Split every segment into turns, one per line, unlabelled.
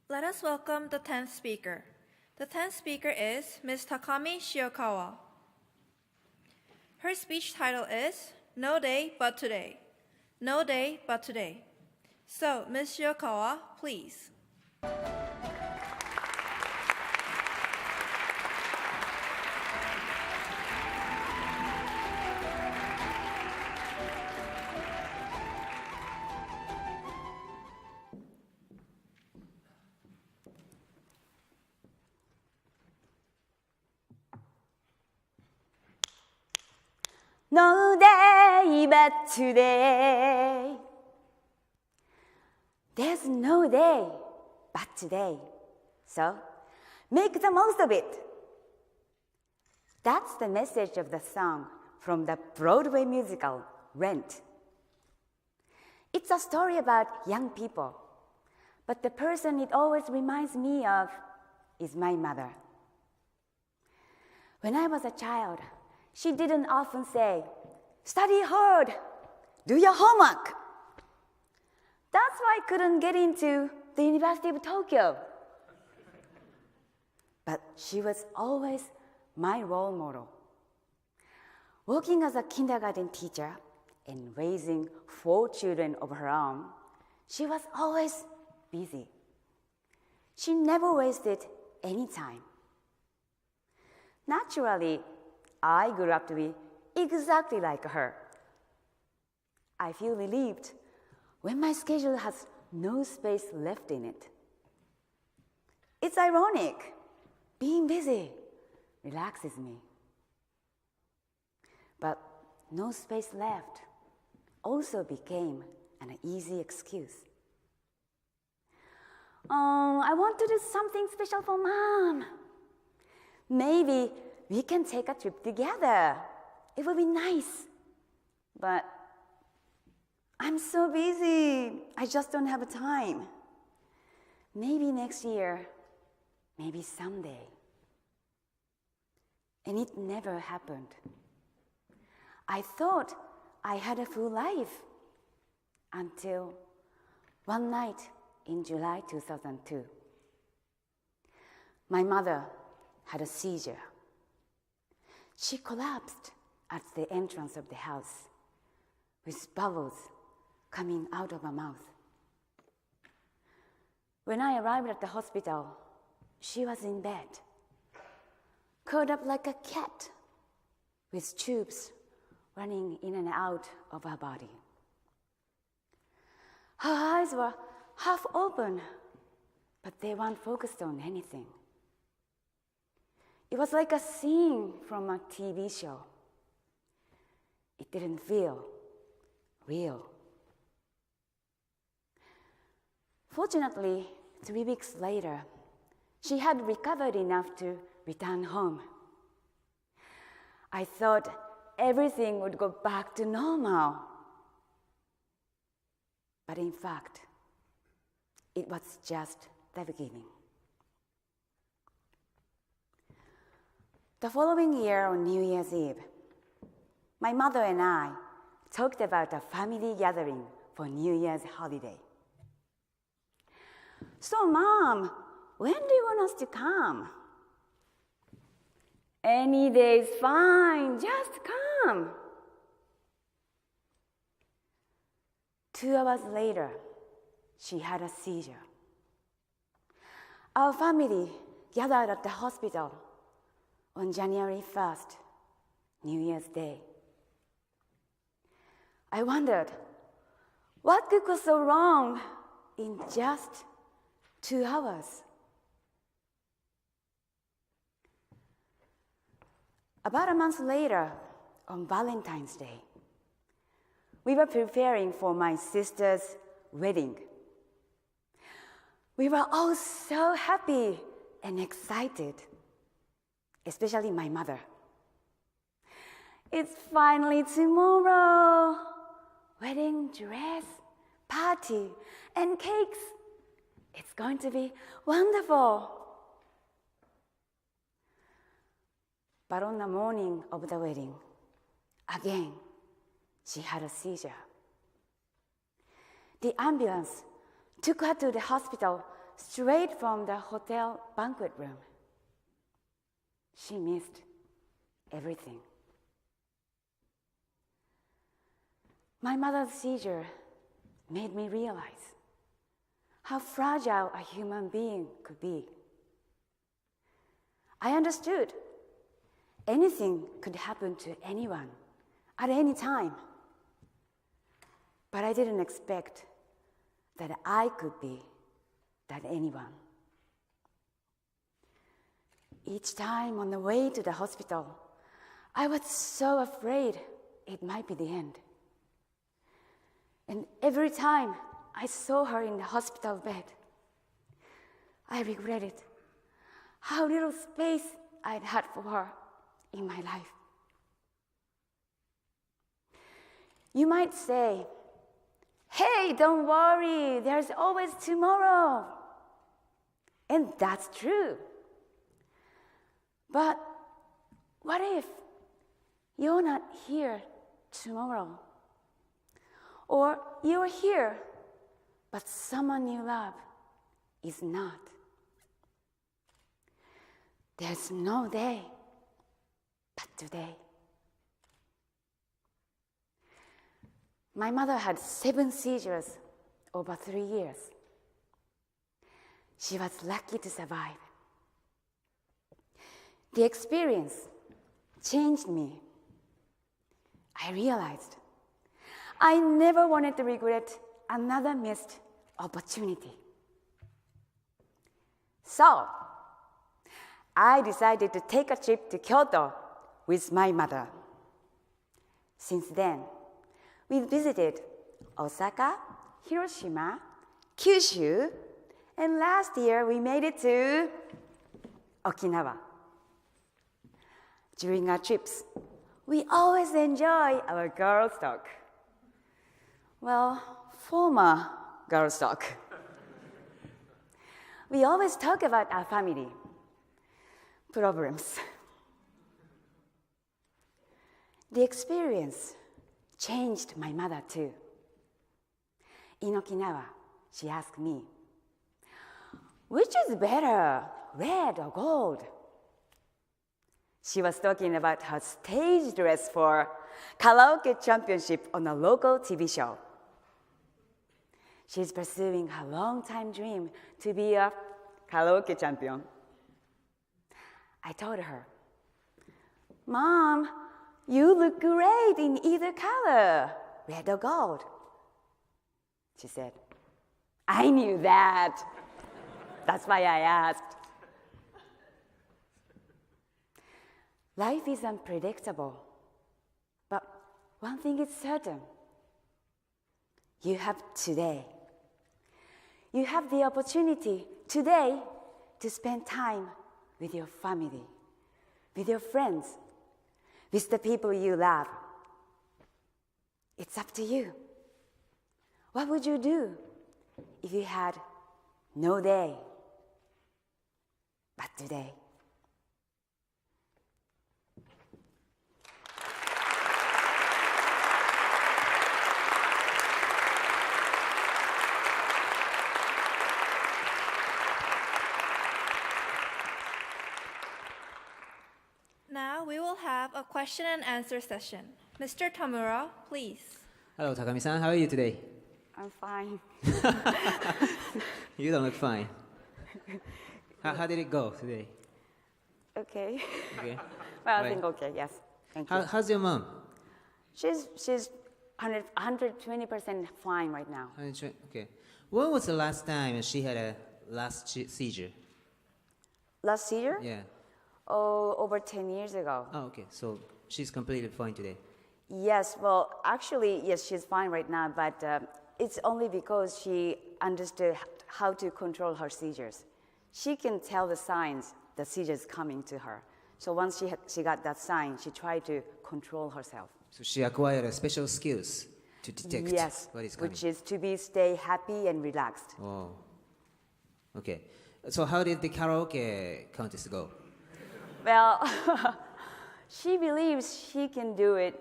Let us welcome the 10th speaker. The 10th speaker is Ms. Takami Shiokawa. Her speech title is No Day But Today. No Day But Today. So, Ms. Shiokawa, please.
No day but today. There's no day but today. So make the most of it. That's the message of the song from the Broadway musical, Rent. It's a story about young people, but the person it always reminds me of is my mother. When I was a child, she didn't often say, "Study hard, do your homework." That's why I couldn't get into the University of Tokyo. But she was always my role model. Working as a kindergarten teacher and raising 4 children of her own, she was always busy. She never wasted any time. Naturally, I grew up to be exactly like her. I feel relieved when my schedule has no space left in it. It's ironic. Being busy relaxes me. But no space left also became an easy excuse. I want to do something special for Mom. Maybe we can take a trip together. It would be nice. But I'm so busy. I just don't have time. Maybe next year. Maybe someday. And it never happened. I thought I had a full life until one night in July 2002. My mother had a seizure. She collapsed at the entrance of the house with bubbles coming out of her mouth. When I arrived at the hospital, she was in bed, curled up like a cat, with tubes running in and out of her body. Her eyes were half open, but they weren't focused on anything. It was like a scene from a TV show. It didn't feel real. Fortunately, 3 weeks later, she had recovered enough to return home. I thought everything would go back to normal. But in fact, it was just the beginning. The following year on New Year's Eve, my mother and I talked about a family gathering for New Year's holiday. "So, Mom, when do you want us to come?" "Any day is fine, just come." 2 hours later, she had a seizure. Our family gathered at the hospital on January 1st, New Year's Day. I wondered, what could go so wrong in just 2 hours? About a month later, on Valentine's Day, we were preparing for my sister's wedding. We were all so happy and excited, especially my mother. "It's finally tomorrow. Wedding dress, party, and cakes. It's going to be wonderful." But on the morning of the wedding, again, she had a seizure. The ambulance took her to the hospital straight from the hotel banquet room. She missed everything. My mother's seizure made me realize how fragile a human being could be. I understood anything could happen to anyone at any time. But I didn't expect that I could be that anyone. Each time on the way to the hospital, I was so afraid it might be the end. And every time I saw her in the hospital bed, I regretted how little space I'd had for her in my life. You might say, "Hey, don't worry, there's always tomorrow." And that's true. But what if you're not here tomorrow? Or you're here, but someone you love is not? There's no day but today. My mother had 7 seizures over 3 years. She was lucky to survive. The experience changed me. I realized I never wanted to regret another missed opportunity. So, I decided to take a trip to Kyoto with my mother. Since then, we visited Osaka, Hiroshima, Kyushu, and last year we made it to Okinawa. During our trips, we always enjoy our girls' talk. Well, former girls' talk. We always talk about our family problems. The experience changed my mother too. In Okinawa, she asked me, "Which is better, red or gold?" She was talking about her stage dress for karaoke championship on a local TV show. She's pursuing her long-time dream to be a karaoke champion. I told her, "Mom, you look great in either color, red or gold." She said, "I knew that. That's why I asked." Life is unpredictable, but one thing is certain. You have today. You have the opportunity today to spend time with your family, with your friends, with the people you love. It's up to you. What would you do if you had no day but today?
Now we will have a question and answer session. Mr. Tamura, please.
Hello, Takami-san. How are you today?
I'm fine.
You don't look fine. How did it go today?
Okay.
Okay.
Well, I
Right.
think okay, yes. Thank you.
How's your mom?
She's 120% fine right now.
Okay. When was the last time she had a last seizure?
Last year?
Yeah.
Oh, over 10 years ago.
Oh, okay. So she's completely fine today.
Yes, well, actually, yes, she's fine right now, but it's only because she understood how to control her seizures. She can tell the signs the seizures coming to her. So once she got that sign, she tried to control herself.
So she acquired a special skills to detect
Yes,
what is coming.
which is to stay happy and relaxed.
Oh. Okay. So how did the karaoke contest go?
Well, she believes she can do it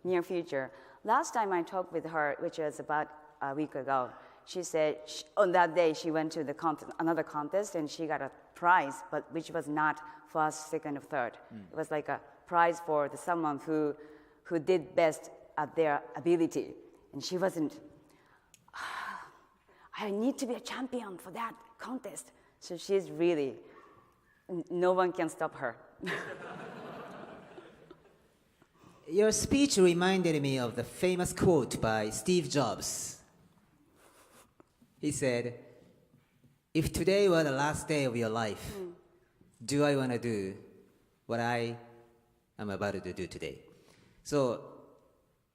near future. Last time I talked with her, which was about a week ago, she said on that day she went to the another contest and she got a prize, but which was not first, second, or third. It was like a prize for someone who did best at their ability. And she wasn't, I need to be a champion for that contest. So she's really, no one can stop her.
Your speech reminded me of the famous quote by Steve Jobs. He said, "If today were the last day of your life, do I want to do what I am about to do today?" So,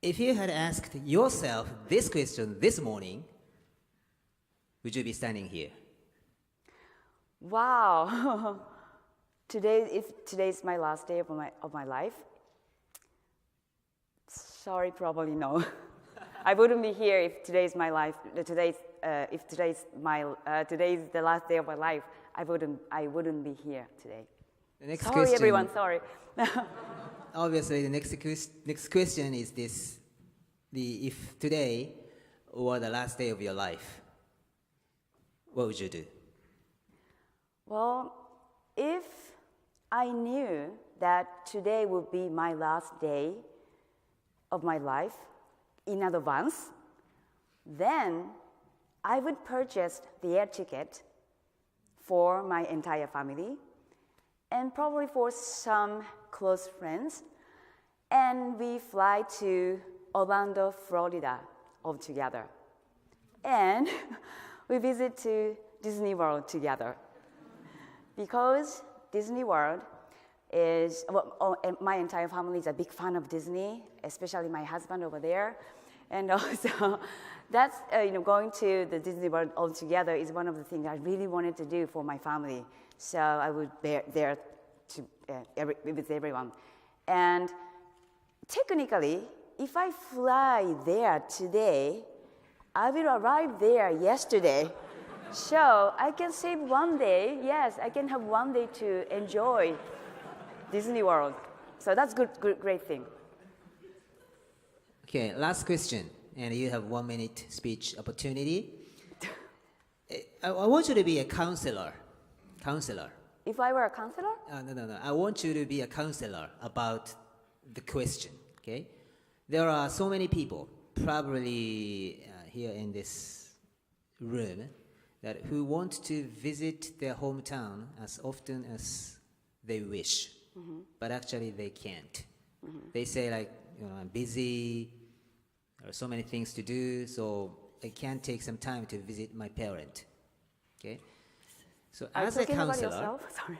if you had asked yourself this question this morning, would you be standing here?
Wow. If today's my last day of my life, sorry, probably no. I wouldn't be here if today's my life. Today's the last day of my life. I wouldn't be here today.
The next
sorry,
question,
everyone. Sorry.
Obviously, the next question is this: if today were the last day of your life, what would you do?
Well, if I knew that today would be my last day of my life in advance, then I would purchase the air ticket for my entire family and probably for some close friends, and we fly to Orlando, Florida all together. And we visit to Disney World together. Because Disney World is, my entire family is a big fan of Disney, especially my husband over there. And also, that's, going to the Disney World all together is one of the things I really wanted to do for my family. So I would be there with everyone. And technically, if I fly there today, I will arrive there yesterday. So I can save one day. Yes, I can have one day to enjoy Disney World. So that's great thing.
Okay, last question, and you have 1 minute speech opportunity. I want you to be a counselor.
If I were a counselor?
No. I want you to be a counselor about the question, okay? There are so many people, probably here in this room, who want to visit their hometown as often as they wish, but actually they can't. They say like, I'm busy, there are so many things to do, so I can't take some time to visit my parent. Okay? So as a counselor...
About yourself? Sorry.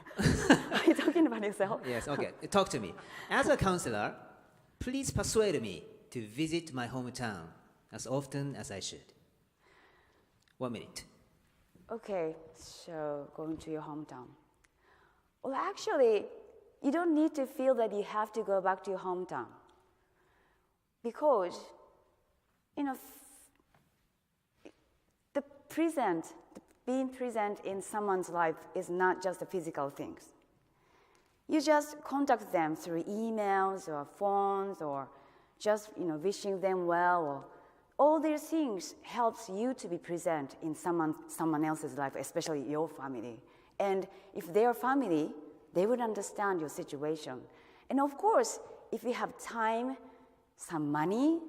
Are you talking about yourself?
Yes, okay. Talk to me. As a counselor, please persuade me to visit my hometown as often as I should. 1 minute.
Okay, so going to your hometown. Well, actually, you don't need to feel that you have to go back to your hometown. Because, being present in someone's life is not just the physical things. You just contact them through emails or phones or just, wishing them well. Or all these things helps you to be present in someone else's life, especially your family. And if they're family, they would understand your situation. And of course, if you have time, some money,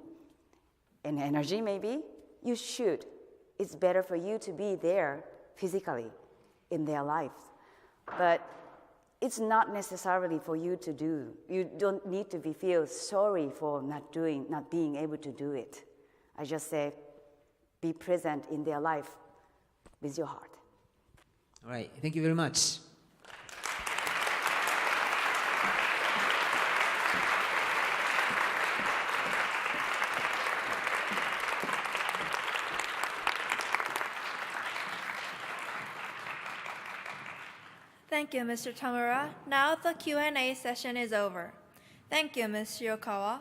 and energy maybe, you should. It's better for you to be there physically in their lives. But it's not necessarily for you to do. You don't need to feel sorry for not being able to do it. I just say, be present in their life with your heart.
All right, thank you very much.
Thank you, Mr. Tamura. Now the Q&A session is over. Thank you, Ms. Shiokawa.